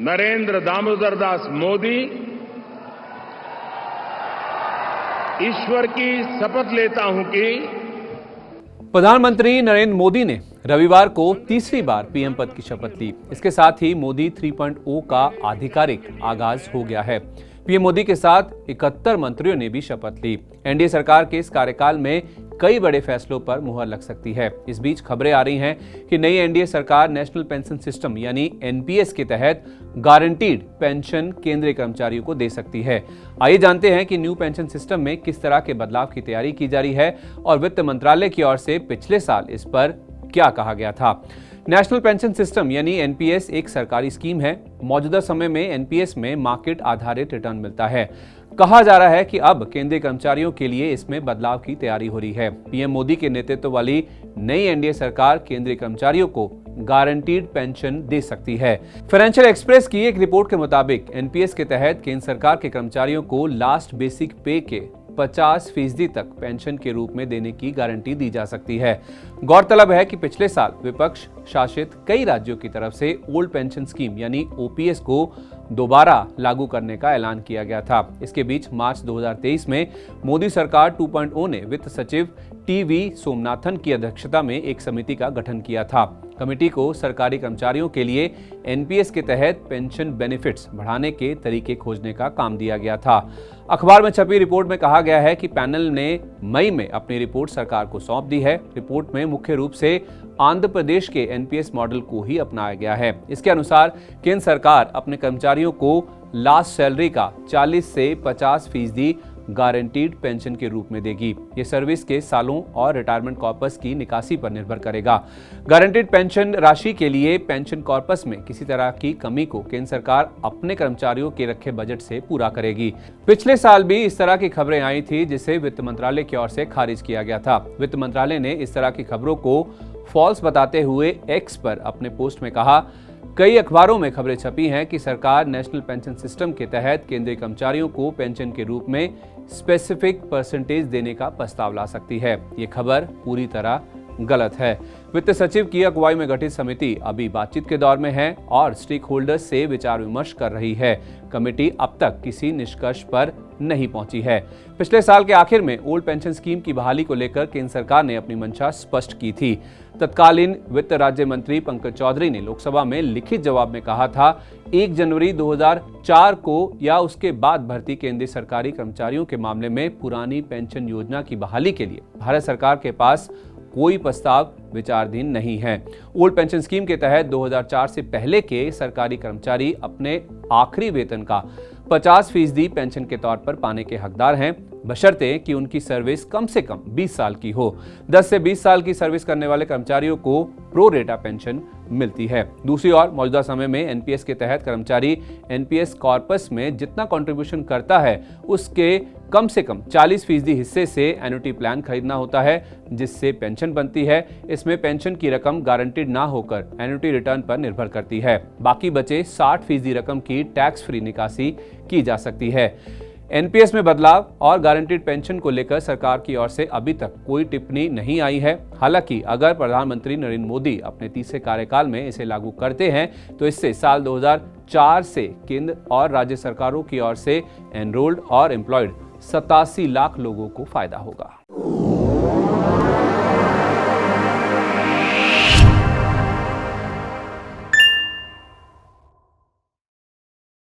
नरेंद्र दामोदर दास मोदी ईश्वर की शपथ लेता हूं कि प्रधानमंत्री नरेंद्र मोदी ने रविवार को तीसरी बार पीएम पद की शपथ ली। इसके साथ ही मोदी 3.0 का आधिकारिक आगाज हो गया है। पीएम मोदी के साथ 71 मंत्रियों ने भी शपथ ली। एनडीए सरकार के इस कार्यकाल में कई बड़े फैसलों पर मुहर लग सकती है। इस बीच खबरें आ रही हैं कि नई एनडीए सरकार नेशनल पेंशन सिस्टम यानी एनपीएस के तहत गारंटीड पेंशन केंद्रीय कर्मचारियों को दे सकती है। आइए जानते हैं कि न्यू पेंशन सिस्टम में किस तरह के बदलाव की तैयारी की जा रही है और वित्त मंत्रालय की ओर से पिछले साल इस पर क्या कहा गया था। नेशनल पेंशन सिस्टम यानी एनपीएस एक सरकारी स्कीम है। मौजूदा समय में एनपीएस में मार्केट आधारित रिटर्न मिलता है। कहा जा रहा है कि अब केंद्रीय कर्मचारियों के लिए इसमें बदलाव की तैयारी हो रही है। पीएम मोदी के नेतृत्व वाली नई एनडीए सरकार केंद्रीय कर्मचारियों को गारंटीड पेंशन दे सकती है। फाइनेंशियल एक्सप्रेस की एक रिपोर्ट के मुताबिक एनपीएस के तहत केंद्र सरकार के कर्मचारियों को लास्ट बेसिक पे के 50% तक पेंशन के रूप में देने की गारंटी दी जा सकती है। गौरतलब है कि पिछले साल विपक्ष शासित कई राज्यों की तरफ से ओल्ड पेंशन स्कीम यानी ओपीएस को दोबारा लागू करने का ऐलान किया गया था। इसके बीच मार्च 2023 में मोदी सरकार 2.0 ने वित्त सचिव टीवी सोमनाथन की अध्यक्षता में एक समिति का गठन किया था। कमेटी को सरकारी कर्मचारियों के लिए एनपीएस के तहत पेंशन बेनिफिट्स बढ़ाने के तरीके खोजने का काम दिया गया था। अखबार में छपी रिपोर्ट में कहा गया है कि पैनल ने मई में अपनी रिपोर्ट सरकार को सौंप दी है। रिपोर्ट में मुख्य रूप से आंध्र प्रदेश के एनपीएस मॉडल को ही अपनाया गया है। इसके अनुसार केंद्र सरकार अपने कर्मचारियों को लास्ट सैलरी का 40 से 50% गारंटीड पेंशन के रूप में देगी। ये सर्विस के सालों और रिटायरमेंट कॉर्पस की निकासी पर निर्भर करेगा। गारंटीड पेंशन राशि के लिए पेंशन कॉर्पस में किसी तरह की कमी को केंद्र सरकार अपने कर्मचारियों के रखे बजट से पूरा करेगी। पिछले साल भी इस तरह की खबरें आई थी जिसे वित्त मंत्रालय की ओर से खारिज किया गया था। वित्त मंत्रालय ने इस तरह की खबरों को फॉल्स बताते हुए एक्स पर अपने पोस्ट में कहा, कई अखबारों में खबरें छपी हैं कि सरकार नेशनल पेंशन सिस्टम के तहत केंद्रीय कर्मचारियों को पेंशन के रूप में स्पेसिफिक परसेंटेज देने का प्रस्ताव ला सकती है। ये खबर पूरी तरह गलत है। वित्त सचिव की अगुवाई में गठित समिति अभी बातचीत के दौर में है और स्टेक होल्डर्स से विचार विमर्श कर रही है। कमेटी अब तक किसी निष्कर्ष पर नहीं पहुंची है। पिछले साल के आखिर में ओल्ड पेंशन स्कीम की बहाली को लेकर केंद्र सरकार ने अपनी मंशा स्पष्ट की थी। तत्कालीन वित्त राज्य मंत्री पंकज चौधरी ने लोकसभा में लिखित जवाब में कहा था, 1 जनवरी 2004 को या उसके बाद भर्ती केंद्रीय सरकारी कर्मचारियों के मामले में पुरानी पेंशन योजना की बहाली के लिए भारत सरकार के पास कोई प्रस्ताव विचाराधीन नहीं है। ओल्ड पेंशन स्कीम के तहत 2004 से पहले के सरकारी कर्मचारी अपने आखिरी वेतन का 50% पेंशन के तौर पर पाने के हकदार हैं, बशर्ते कि उनकी सर्विस कम से कम 20 साल की हो। 10 से 20 साल की सर्विस करने वाले कर्मचारियों को प्रो रेटा पेंशन मिलती है। दूसरी ओर मौजूदा समय में एनपीएस के तहत कर्मचारी एनपीएस कॉर्पस में जितना कंट्रीब्यूशन करता है उसके कम से कम 40% हिस्से से एन्युटी प्लान खरीदना होता है, जिससे पेंशन बनती है। इसमें पेंशन की रकम गारंटीड ना होकर एन्युटी रिटर्न पर निर्भर करती है। बाकी बचे 60% रकम की टैक्स फ्री निकासी की जा सकती है। एनपीएस में बदलाव और गारंटीड पेंशन को लेकर सरकार की ओर से अभी तक कोई टिप्पणी नहीं आई है। हालांकि अगर प्रधानमंत्री नरेंद्र मोदी अपने तीसरे कार्यकाल में इसे लागू करते हैं तो इससे साल 2004 से केंद्र और राज्य सरकारों की ओर से एनरोल्ड और एम्प्लॉयड 87 लाख लोगों को फायदा होगा।